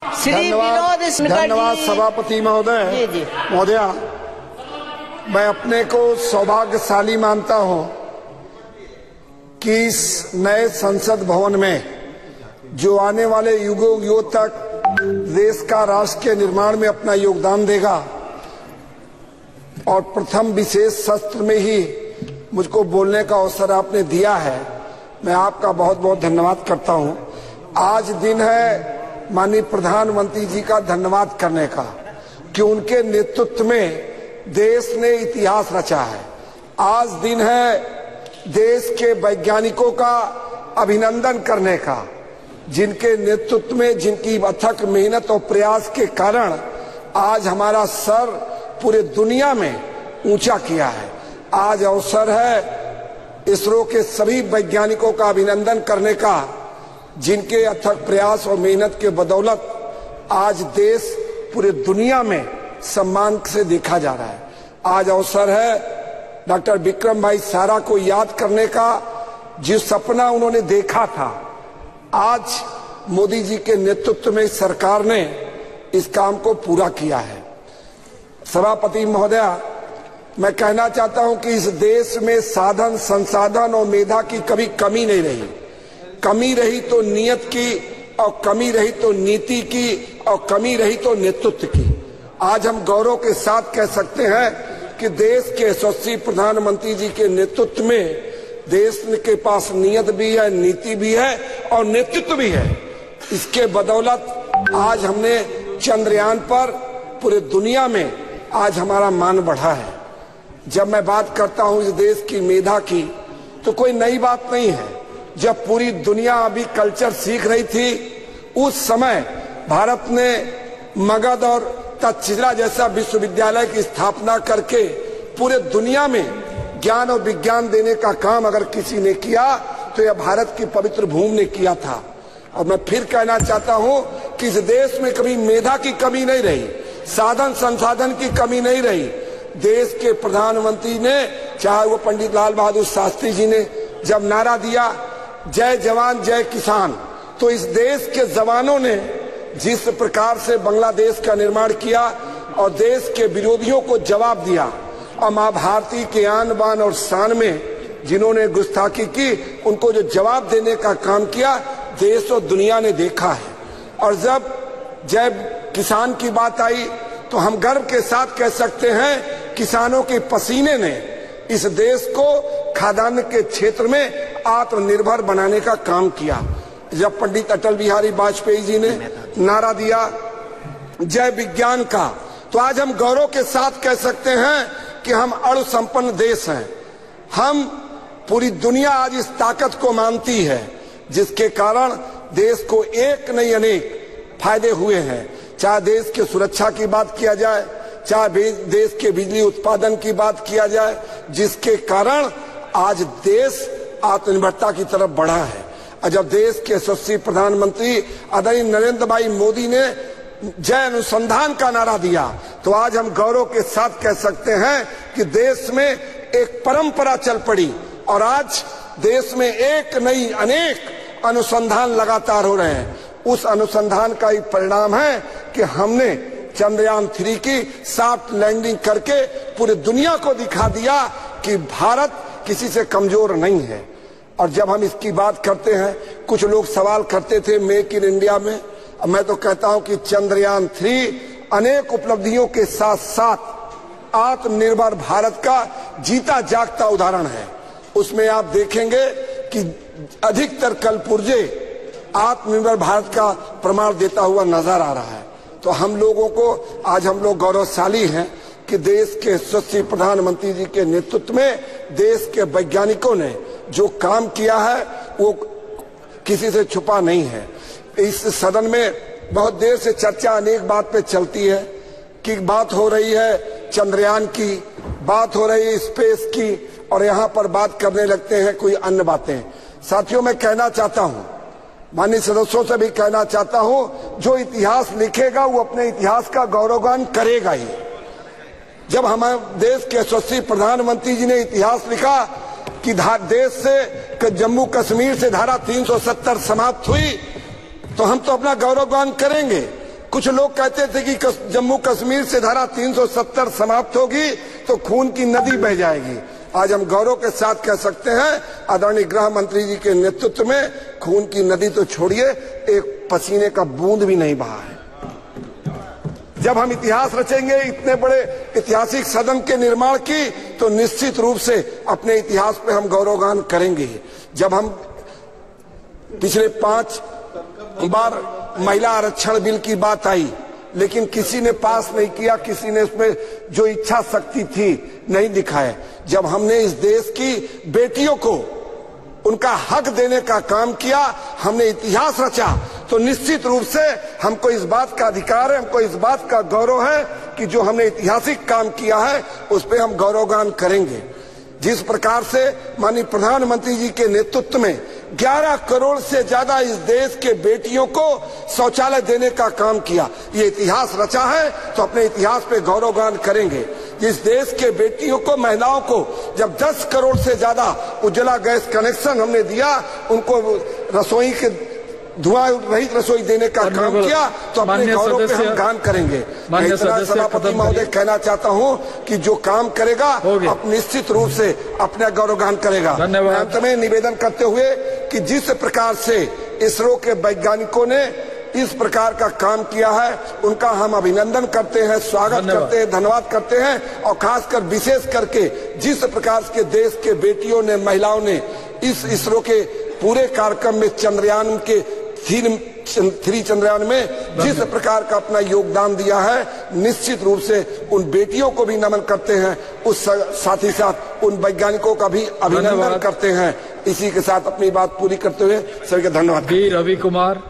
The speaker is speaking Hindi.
धन्यवाद सभापति महोदया। मैं अपने को सौभाग्यशाली मानता हूं कि इस नए संसद भवन में जो आने वाले युगों तक देश का राष्ट्र के निर्माण में अपना योगदान देगा और प्रथम विशेष सत्र में ही मुझको बोलने का अवसर आपने दिया है, मैं आपका बहुत बहुत धन्यवाद करता हूं। आज दिन है माननीय प्रधानमंत्री जी का धन्यवाद करने का कि उनके नेतृत्व में देश ने इतिहास रचा है। आज दिन है देश के वैज्ञानिकों का अभिनंदन करने का, जिनके नेतृत्व में, जिनकी अथक मेहनत और प्रयास के कारण आज हमारा सर पूरे दुनिया में ऊंचा किया है। आज अवसर है इसरो के सभी वैज्ञानिकों का अभिनंदन करने का, जिनके अथक प्रयास और मेहनत के बदौलत आज देश पूरे दुनिया में सम्मान से देखा जा रहा है। आज अवसर है डॉक्टर विक्रम भाई सारा को याद करने का, जिस सपना उन्होंने देखा था, आज मोदी जी के नेतृत्व में सरकार ने इस काम को पूरा किया है। सभापति महोदया, मैं कहना चाहता हूं कि इस देश में साधन, संसाधन और मेधा की कभी कमी नहीं रही। कमी रही तो नियत की, और कमी रही तो नीति की, और कमी रही तो नेतृत्व की। आज हम गौरव के साथ कह सकते हैं कि देश के यशस्वी प्रधानमंत्री जी के नेतृत्व में देश के पास नियत भी है, नीति भी है और नेतृत्व भी है। इसके बदौलत आज हमने चंद्रयान पर पूरे दुनिया में आज हमारा मान बढ़ा है। जब मैं बात करता हूं इस देश की मेधा की, तो कोई नई बात नहीं है। जब पूरी दुनिया अभी कल्चर सीख रही थी, उस समय भारत ने मगध और तक्षशिला जैसा विश्वविद्यालय की स्थापना करके पूरे दुनिया में ज्ञान और विज्ञान देने का काम अगर किसी ने किया तो यह भारत की पवित्र भूमि ने किया था। और मैं फिर कहना चाहता हूं कि इस देश में कभी मेधा की कमी नहीं रही, साधन संसाधन की कमी नहीं रही। देश के प्रधानमंत्री ने, चाहे वो पंडित लाल बहादुर शास्त्री जी ने जब नारा दिया जय जवान जय किसान, तो इस देश के जवानों ने जिस प्रकार से बांग्लादेश का निर्माण किया और देश के विरोधियों को जवाब दिया, और मां भारती के आन बान और शान में जिन्होंने गुस्ताखी की, उनको जो जवाब देने का काम किया, देश और दुनिया ने देखा है। और जब जय किसान की बात आई तो हम गर्व के साथ कह सकते हैं किसानों के पसीने ने इस देश को खाद्यान्न के क्षेत्र में आत्मनिर्भर बनाने का काम किया। जब पंडित अटल बिहारी वाजपेयी जी ने नारा दिया जय विज्ञान का, तो आज हम गौरव के साथ कह सकते हैं कि हम अणु संपन्न देश हैं। हम पूरी दुनिया आज इस ताकत को मानती है, जिसके कारण देश को एक नहीं अनेक फायदे हुए हैं। चाहे देश की सुरक्षा की बात किया जाए, चाहे देश के बिजली उत्पादन की बात किया जाए, जिसके कारण आज देश आत्मनिर्भरता की तरफ बढ़ा है। और जब देश के यशस्वी प्रधानमंत्री आदरणीय नरेंद्र भाई मोदी ने जय अनुसंधान का नारा दिया, तो आज हम गौरव के साथ कह सकते हैं कि देश में एक परंपरा चल पड़ी और आज देश में एक नहीं अनेक अनुसंधान लगातार हो रहे हैं। उस अनुसंधान का ही परिणाम है कि हमने चंद्रयान 3 की सॉफ्ट लैंडिंग करके पूरी दुनिया को दिखा दिया कि भारत किसी से कमजोर नहीं है। और जब हम इसकी बात करते हैं, कुछ लोग सवाल करते थे मेक इन इंडिया में, मैं तो कहता हूं कि चंद्रयान 3 अनेक उपलब्धियों के साथ साथ आत्मनिर्भर भारत का जीता जागता उदाहरण है। उसमें आप देखेंगे कि अधिकतर कलपुर्जे आत्मनिर्भर भारत का प्रमाण देता हुआ नजर आ रहा है। तो हम लोगों को आज हम लोग गौरवशाली हैं कि देश के यशस्वी प्रधानमंत्री जी के नेतृत्व में देश के वैज्ञानिकों ने जो काम किया है वो किसी से छुपा नहीं है। इस सदन में बहुत देर से चर्चा अनेक बात पे चलती है कि बात हो रही है चंद्रयान की, बात हो रही है स्पेस की, और यहाँ पर बात करने लगते हैं कोई अन्य बातें। साथियों, मैं कहना चाहता हूँ, माननीय सदस्यों से भी कहना चाहता हूँ, जो इतिहास लिखेगा वो अपने इतिहास का गौरवगान करेगा ही। जब हमारे देश के यशस्वी प्रधानमंत्री जी ने इतिहास लिखा कि देश से जम्मू कश्मीर से धारा 370 समाप्त हुई, तो हम तो अपना गौरवगान करेंगे। कुछ लोग कहते थे कि जम्मू कश्मीर से धारा 370 समाप्त होगी तो खून की नदी बह जाएगी। आज हम गौरव के साथ कह सकते हैं, आदरणीय गृह मंत्री जी के नेतृत्व में खून की नदी तो छोड़िए, एक पसीने का बूंद भी नहीं बहा है। जब हम इतिहास रचेंगे इतने बड़े ऐतिहासिक सदन के निर्माण की, तो निश्चित रूप से अपने इतिहास पे हम गौरवगान करेंगे। जब हम पिछले 5 बार महिला आरक्षण बिल की बात आई, लेकिन किसी ने पास नहीं किया, किसी ने उसमें जो इच्छा शक्ति थी नहीं दिखाए। जब हमने इस देश की बेटियों को उनका हक देने का काम किया, हमने इतिहास रचा, तो निश्चित रूप से हमको इस बात का अधिकार है, हमको इस बात का गौरव है कि जो हमने ऐतिहासिक काम किया है उस पर हम गौरवगान करेंगे। जिस प्रकार से माननीय प्रधानमंत्री जी के नेतृत्व में 11 करोड़ से ज्यादा इस देश के बेटियों को शौचालय देने का काम किया, ये इतिहास रचा है, तो अपने इतिहास पे गौरवगान करेंगे। जिस देश के बेटियों को, महिलाओं को जब 10 करोड़ से ज्यादा उज्ज्वला गैस कनेक्शन हमने दिया, उनको रसोई के धुआं रहित रसोई देने का काम किया, तो अपने गौरव पे हम गान करेंगे। सभापति महोदय कहना चाहता हूं कि जो काम करेगा अब निश्चित रूप से अपना गौरवगान करेगा। अंत में निवेदन करते हुए कि जिस प्रकार से इसरो के वैज्ञानिकों ने इस प्रकार का काम किया है, उनका हम अभिनंदन करते हैं, स्वागत करते हैं, धन्यवाद करते हैं। और खासकर विशेष करके जिस प्रकार के देश के बेटियों ने, महिलाओं ने इस इसरो के पूरे कार्यक्रम में चंद्रयान के 3 चंद्रयान में जिस प्रकार का अपना योगदान दिया है, निश्चित रूप से उन बेटियों को भी नमन करते हैं, उस साथ ही साथ उन वैज्ञानिकों का भी अभिनंदन करते हैं। इसी के साथ अपनी बात पूरी करते हुए सभी का धन्यवाद। रवि कुमार।